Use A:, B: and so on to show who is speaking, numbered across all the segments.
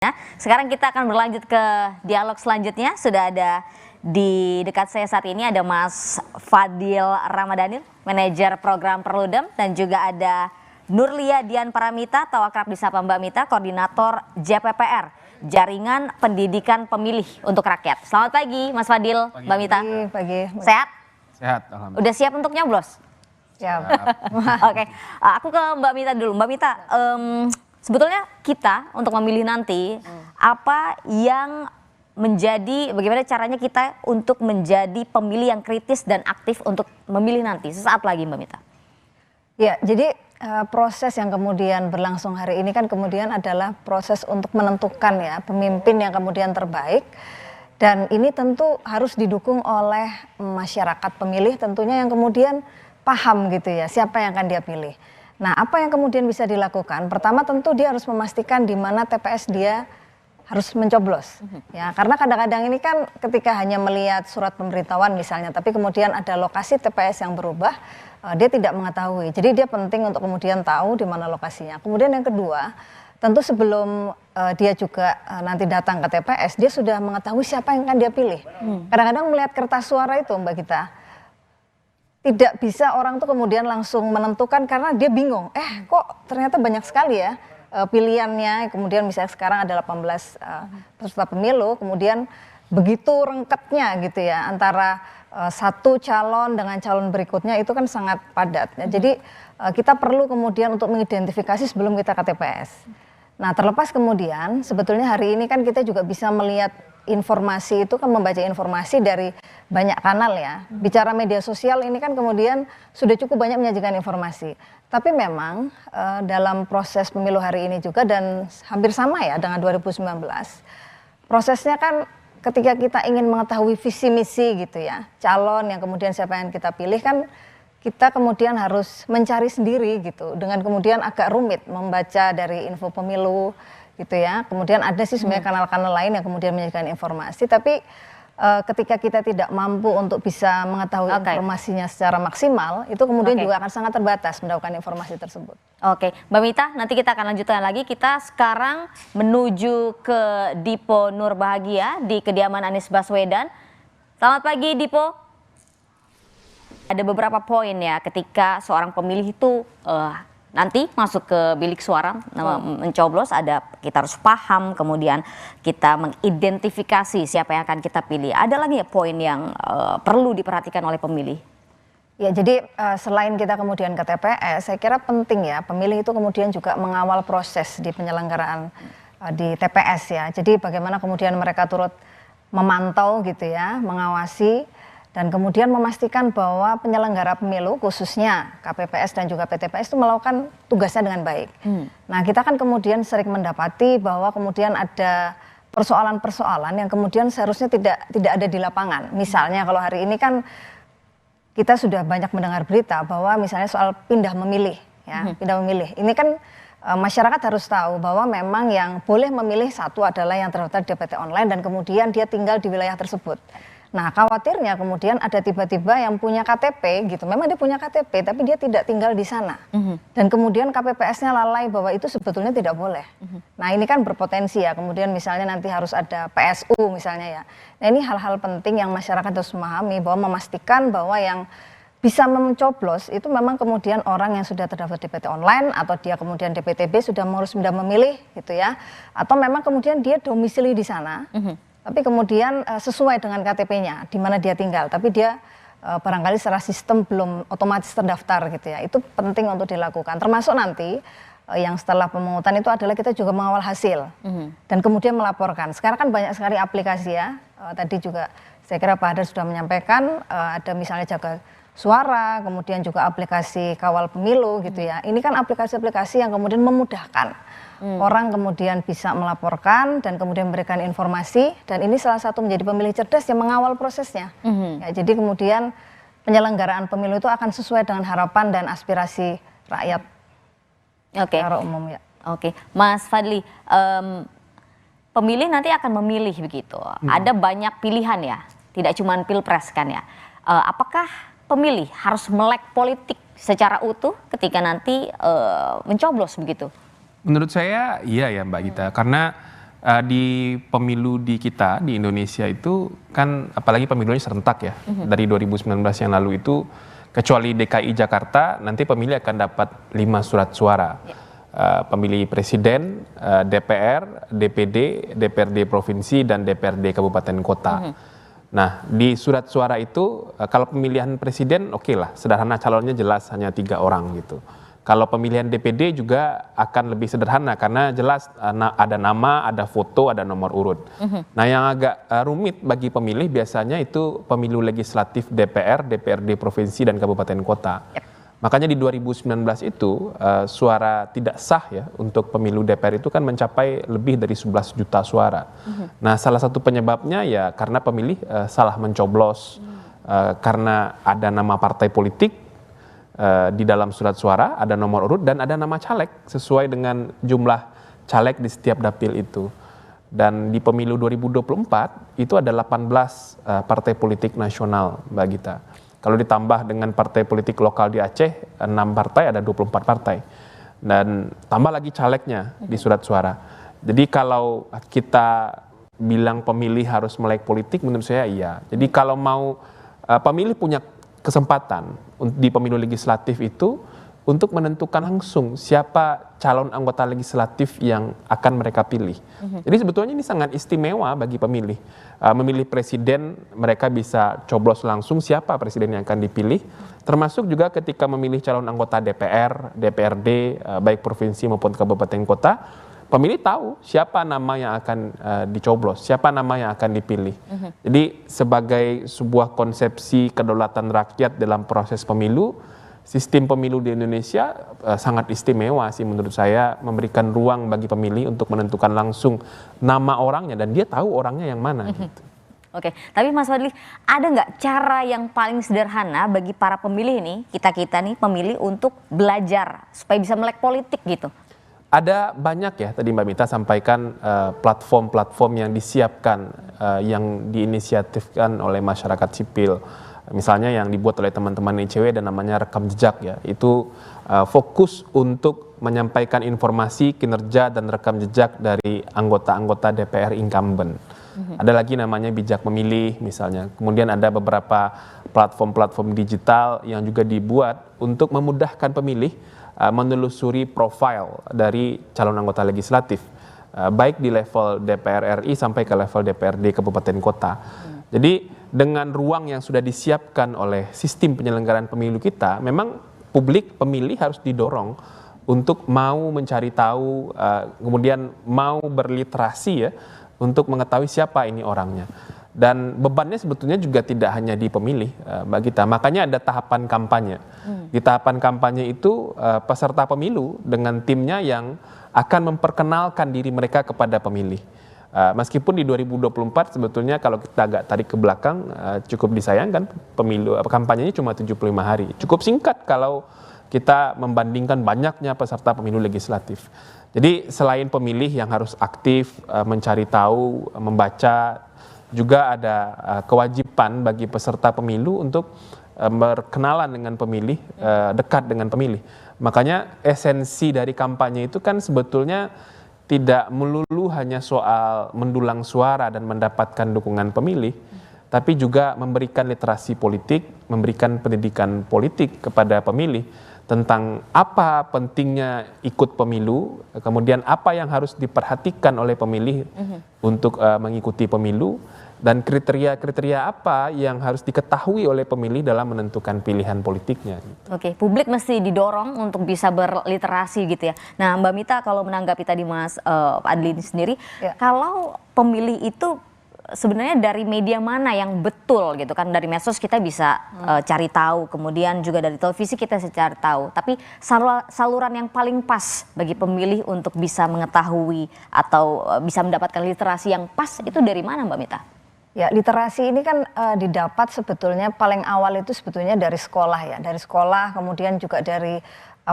A: Nah, sekarang kita akan berlanjut ke dialog selanjutnya. Sudah ada di dekat saya saat ini ada Mas Fadil Ramadhanil, manajer program Perludem, dan juga ada Nurlia Dian Paramita atau akrab disapa Mbak Mita, koordinator JPPR, Jaringan Pendidikan Pemilih untuk Rakyat. Selamat pagi Mas Fadil, Mbak Mita.
B: Pagi.
A: Sehat?
B: Sehat, alhamdulillah.
A: Udah siap untuk nyoblos?
B: Siap.
A: Oke, aku ke Mbak Mita dulu. Mbak Mita, sebetulnya kita untuk memilih nanti apa yang menjadi, bagaimana caranya kita untuk menjadi pemilih yang kritis dan aktif untuk memilih nanti sesaat lagi Mbak Mita?
B: Ya, jadi proses yang kemudian berlangsung hari ini kan kemudian adalah proses untuk menentukan ya pemimpin yang kemudian terbaik, dan ini tentu harus didukung oleh masyarakat pemilih tentunya yang kemudian paham gitu ya siapa yang akan dia pilih. Nah, apa yang kemudian bisa dilakukan? Pertama tentu dia harus memastikan di mana TPS dia harus mencoblos. Ya, karena kadang-kadang ini kan ketika hanya melihat surat pemberitahuan misalnya, tapi kemudian ada lokasi TPS yang berubah, dia tidak mengetahui. Jadi dia penting untuk kemudian tahu di mana lokasinya. Kemudian yang kedua, tentu sebelum dia juga nanti datang ke TPS, dia sudah mengetahui siapa yang akan dia pilih. Kadang-kadang melihat kertas suara itu Mbak Gita, tidak bisa orang tuh kemudian langsung menentukan karena dia bingung. Kok ternyata banyak sekali ya pilihannya. Kemudian misalnya sekarang ada 18 peserta pemilu, kemudian begitu rengketnya gitu ya antara satu calon dengan calon berikutnya itu kan sangat padat. Jadi kita perlu kemudian untuk mengidentifikasi sebelum kita ke TPS. Nah, terlepas kemudian sebetulnya hari ini kan kita juga bisa melihat informasi itu kan, membaca informasi dari banyak kanal ya. Bicara media sosial ini kan kemudian sudah cukup banyak menyajikan informasi. Tapi memang dalam proses pemilu hari ini juga dan hampir sama ya dengan 2019. Prosesnya kan ketika kita ingin mengetahui visi misi gitu ya, calon yang kemudian siapa yang kita pilih kan kita kemudian harus mencari sendiri gitu, dengan kemudian agak rumit membaca dari info pemilu gitu ya. Kemudian ada sih sebenarnya kanal-kanal lain yang kemudian menyajikan informasi, tapi ketika kita tidak mampu untuk bisa mengetahui informasinya secara maksimal, itu kemudian juga akan sangat terbatas mendapatkan informasi tersebut.
A: Oke, Mbak Mita, nanti kita akan lanjutkan lagi. Kita sekarang menuju ke Dipo Nur Bahagia di kediaman Anies Baswedan. Selamat pagi Dipo. Ada beberapa poin ya ketika seorang pemilih itu nanti masuk ke bilik suara mencoblos, ada kita harus paham, kemudian kita mengidentifikasi siapa yang akan kita pilih. Ada lagi ya poin yang perlu diperhatikan oleh pemilih?
B: Ya, jadi selain kita kemudian ke TPS, saya kira penting ya pemilih itu kemudian juga mengawal proses di penyelenggaraan di TPS ya. Jadi bagaimana kemudian mereka turut memantau gitu ya, mengawasi, dan kemudian memastikan bahwa penyelenggara pemilu khususnya KPPS dan juga PTPS itu melakukan tugasnya dengan baik. Nah, kita kan kemudian sering mendapati bahwa kemudian ada persoalan-persoalan yang kemudian seharusnya tidak ada di lapangan. Misalnya kalau hari ini kan kita sudah banyak mendengar berita bahwa misalnya soal pindah memilih ya, pindah memilih. Ini kan masyarakat harus tahu bahwa memang yang boleh memilih satu adalah yang terdaftar di DPT online dan kemudian dia tinggal di wilayah tersebut. Nah, khawatirnya kemudian ada tiba-tiba yang punya KTP gitu, memang dia punya KTP tapi dia tidak tinggal di sana. Dan kemudian KPPS-nya lalai bahwa itu sebetulnya tidak boleh. Nah, ini kan berpotensi ya, kemudian misalnya nanti harus ada PSU misalnya ya. Nah, ini hal-hal penting yang masyarakat harus memahami, bahwa memastikan bahwa yang bisa mencoblos itu memang kemudian orang yang sudah terdaftar DPT online, atau dia kemudian DPTB sudah memilih gitu ya, atau memang kemudian dia domisili di sana. Tapi kemudian sesuai dengan KTP-nya di mana dia tinggal, tapi dia barangkali secara sistem belum otomatis terdaftar gitu ya. Itu penting untuk dilakukan. Termasuk nanti yang setelah pemungutan itu adalah kita juga mengawal hasil dan kemudian melaporkan. Sekarang kan banyak sekali aplikasi ya. Tadi juga saya kira Pak Hadar sudah menyampaikan ada misalnya Jaga Suara, kemudian juga aplikasi Kawal Pemilu gitu ya. Ini kan aplikasi-aplikasi yang kemudian memudahkan orang kemudian bisa melaporkan dan kemudian memberikan informasi, dan ini salah satu menjadi pemilih cerdas yang mengawal prosesnya. Ya, jadi kemudian penyelenggaraan pemilu itu akan sesuai dengan harapan dan aspirasi rakyat secara umum ya.
A: Oke, Mas Fadli, pemilih nanti akan memilih begitu. Ada banyak pilihan ya, tidak cuma pilpres kan ya. Apakah pemilih harus melek politik secara utuh ketika nanti mencoblos begitu?
C: Menurut saya iya ya Mbak Gita, karena Di pemilu di kita di Indonesia itu kan apalagi pemilunya serentak ya, dari 2019 yang lalu itu kecuali DKI Jakarta nanti pemilih akan dapat 5 surat suara. Pemilih presiden, DPR, DPD, DPRD provinsi dan DPRD kabupaten kota. Nah, di surat suara itu kalau pemilihan presiden oke lah, sederhana, calonnya jelas hanya 3 orang gitu. Kalau pemilihan DPD juga akan lebih sederhana karena jelas ada nama, ada foto, ada nomor urut. Nah, yang agak rumit bagi pemilih biasanya itu pemilu legislatif DPR, DPRD provinsi dan kabupaten kota. Makanya di 2019 itu suara tidak sah ya untuk pemilu DPR itu kan mencapai lebih dari 11 juta suara. Nah, salah satu penyebabnya ya karena pemilih salah mencoblos, karena ada nama partai politik di dalam surat suara, ada nomor urut dan ada nama caleg sesuai dengan jumlah caleg di setiap dapil itu. Dan di pemilu 2024 itu ada 18 partai politik nasional, Mbak Gita. Kalau ditambah dengan partai politik lokal di Aceh, 6 partai, ada 24 partai. Dan tambah lagi calegnya di surat suara. Jadi kalau kita bilang pemilih harus melek politik, menurut saya iya. Jadi kalau mau pemilih punya kesempatan di pemilu legislatif itu untuk menentukan langsung siapa calon anggota legislatif yang akan mereka pilih. Jadi sebetulnya ini sangat istimewa bagi pemilih. Memilih presiden, mereka bisa coblos langsung siapa presiden yang akan dipilih. Termasuk juga ketika memilih calon anggota DPR, DPRD, baik provinsi maupun kabupaten kota, pemilih tahu siapa nama yang akan dicoblos, siapa nama yang akan dipilih. Jadi sebagai sebuah konsepsi kedaulatan rakyat dalam proses pemilu, sistem pemilu di Indonesia sangat istimewa sih menurut saya, memberikan ruang bagi pemilih untuk menentukan langsung nama orangnya dan dia tahu orangnya yang mana gitu.
A: Oke, tapi Mas Fadli, ada nggak cara yang paling sederhana bagi para pemilih nih, kita-kita nih pemilih untuk belajar supaya bisa melek politik gitu?
C: Ada banyak ya, tadi Mbak Mita sampaikan platform-platform yang disiapkan, yang diinisiatifkan oleh masyarakat sipil. Misalnya yang dibuat oleh teman-teman ICW dan namanya rekam jejak ya. Itu fokus untuk menyampaikan informasi, kinerja dan rekam jejak dari anggota-anggota DPR incumbent. Ada lagi namanya bijak memilih misalnya. Kemudian ada beberapa platform-platform digital yang juga dibuat untuk memudahkan pemilih menelusuri profil dari calon anggota legislatif, baik di level DPR RI sampai ke level DPRD kabupaten kota. Jadi dengan ruang yang sudah disiapkan oleh sistem penyelenggaraan pemilu kita, memang publik pemilih harus didorong untuk mau mencari tahu, kemudian mau berliterasi ya, untuk mengetahui siapa ini orangnya. Dan bebannya sebetulnya juga tidak hanya di pemilih, Mbak Gita. Makanya ada tahapan kampanye. Di tahapan kampanye itu peserta pemilu dengan timnya yang akan memperkenalkan diri mereka kepada pemilih. Meskipun di 2024 sebetulnya kalau kita agak tarik ke belakang cukup disayangkan pemilu kampanyenya cuma 75 hari. Cukup singkat kalau kita membandingkan banyaknya peserta pemilu legislatif. Jadi selain pemilih yang harus aktif mencari tahu, membaca, juga ada kewajiban bagi peserta pemilu untuk berkenalan dengan pemilih, dekat dengan pemilih. Makanya esensi dari kampanye itu kan sebetulnya tidak melulu hanya soal mendulang suara dan mendapatkan dukungan pemilih, tapi juga memberikan literasi politik, memberikan pendidikan politik kepada pemilih tentang apa pentingnya ikut pemilu, kemudian apa yang harus diperhatikan oleh pemilih untuk mengikuti pemilu, dan kriteria-kriteria apa yang harus diketahui oleh pemilih dalam menentukan pilihan politiknya.
A: Oke, publik mesti didorong untuk bisa berliterasi gitu ya. Nah, Mbak Mita kalau menanggapi tadi Mas Adli sendiri, kalau pemilih itu sebenarnya dari media mana yang betul gitu kan? Dari medsos kita bisa cari tahu, kemudian juga dari televisi kita bisa cari tahu. Tapi saluran yang paling pas bagi pemilih untuk bisa mengetahui atau bisa mendapatkan literasi yang pas itu dari mana, Mbak Mita?
B: Ya, literasi ini kan didapat sebetulnya paling awal itu sebetulnya dari sekolah ya. Dari sekolah, kemudian juga dari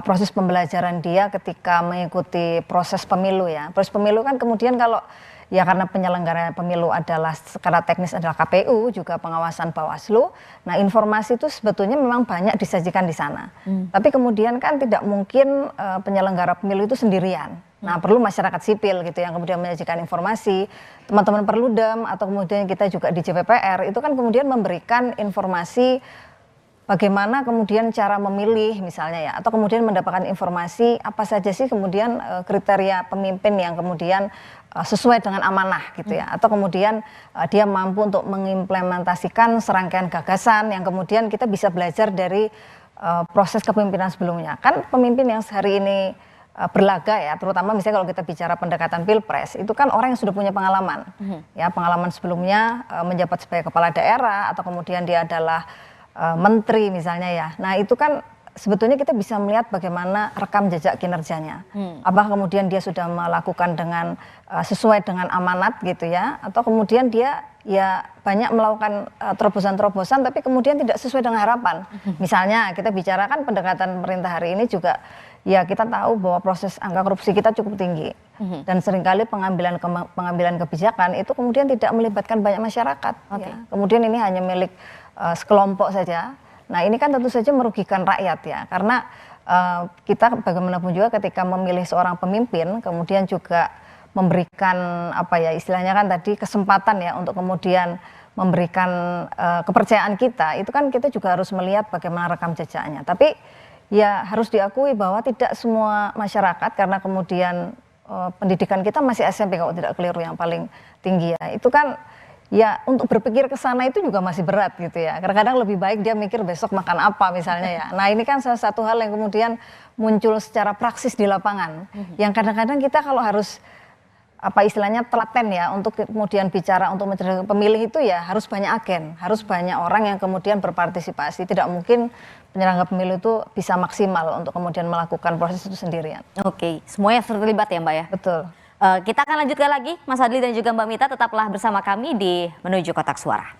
B: proses pembelajaran dia ketika mengikuti proses pemilu ya. Proses pemilu kan kemudian kalau ya karena penyelenggara pemilu adalah secara teknis adalah KPU, juga pengawasan Bawaslu. Nah, informasi itu sebetulnya memang banyak disajikan di sana. Tapi kemudian kan tidak mungkin penyelenggara pemilu itu sendirian. Nah, perlu masyarakat sipil gitu yang kemudian menyajikan informasi, teman-teman Perludem atau kemudian kita juga di JPPR itu kan kemudian memberikan informasi bagaimana kemudian cara memilih misalnya ya, atau kemudian mendapatkan informasi apa saja sih kemudian kriteria pemimpin yang kemudian sesuai dengan amanah gitu ya, atau kemudian dia mampu untuk mengimplementasikan serangkaian gagasan yang kemudian kita bisa belajar dari proses kepemimpinan sebelumnya. Kan pemimpin yang hari ini berlaga ya, terutama misalnya kalau kita bicara pendekatan pilpres, itu kan orang yang sudah punya pengalaman, ya pengalaman sebelumnya menjabat sebagai kepala daerah atau kemudian dia adalah menteri misalnya ya. Nah itu kan sebetulnya kita bisa melihat bagaimana rekam jejak kinerjanya. Apakah kemudian dia sudah melakukan dengan sesuai dengan amanat gitu ya, atau kemudian dia ya banyak melakukan terobosan-terobosan tapi kemudian tidak sesuai dengan harapan. Misalnya kita bicarakan pendekatan pemerintah hari ini juga ya kita tahu bahwa proses angka korupsi kita cukup tinggi. Dan seringkali pengambilan kebijakan itu kemudian tidak melibatkan banyak masyarakat. Ya. Kemudian ini hanya milik sekelompok saja. Nah ini kan tentu saja merugikan rakyat ya, karena kita bagaimanapun juga ketika memilih seorang pemimpin, kemudian juga memberikan apa ya istilahnya kan tadi kesempatan ya untuk kemudian memberikan kepercayaan kita, itu kan kita juga harus melihat bagaimana rekam jejaknya. Tapi ya harus diakui bahwa tidak semua masyarakat karena kemudian pendidikan kita masih SMP kalau tidak keliru yang paling tinggi ya, itu kan ya untuk berpikir ke sana itu juga masih berat gitu ya. Kadang-kadang lebih baik dia mikir besok makan apa misalnya ya. Nah ini kan salah satu hal yang kemudian muncul secara praksis di lapangan. Yang kadang-kadang kita kalau harus apa istilahnya telaten ya untuk kemudian bicara untuk mencerdaskan pemilih itu ya harus banyak agen, harus banyak orang yang kemudian berpartisipasi. Tidak mungkin penyelenggara pemilu itu bisa maksimal untuk kemudian melakukan proses itu sendirian.
A: Oke, semuanya terlibat ya Mbak ya?
B: Betul.
A: Kita akan lanjutkan lagi, Mas Adli dan juga Mbak Mita tetaplah bersama kami di Menuju Kotak Suara.